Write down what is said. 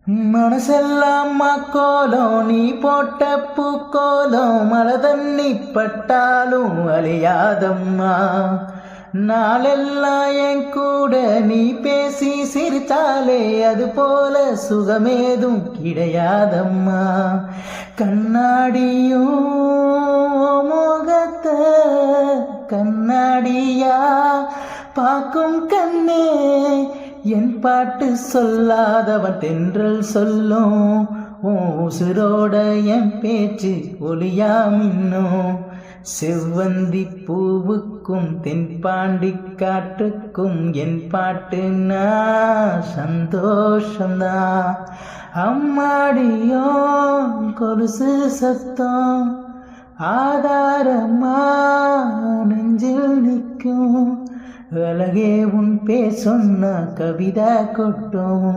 மனசெல்லாம் மாக்கோலம், நீ போட்ட பூக்கோலம், மழை தண்ணி பட்டாலும் அழியாதம்மா. நாளெல்லாம் என் கூட நீ பேசி சிரித்தாலே அது போல சுகமேதும் கிடையாதம்மா. கண்ணாடியும் மோகத்தை கண்ணாடியா பார்க்கும் கண்ணே, என் பாட்டு சொல்லாதவன் தென்றல் சொல்லும். உசுரோட என் பேச்சு ஒளியா மின்னும். செவ்வந்தி பூவுக்கும் தென்பாண்டி காற்றுக்கும் என் பாட்டுன்னா சந்தோஷம்தான். அம்மாடியோ கொலுசு சத்தம் ஆதாரமா நெஞ்சில் நிற்கும். அழகே உன் பேர் சொன்ன கவிதை கொட்டும்.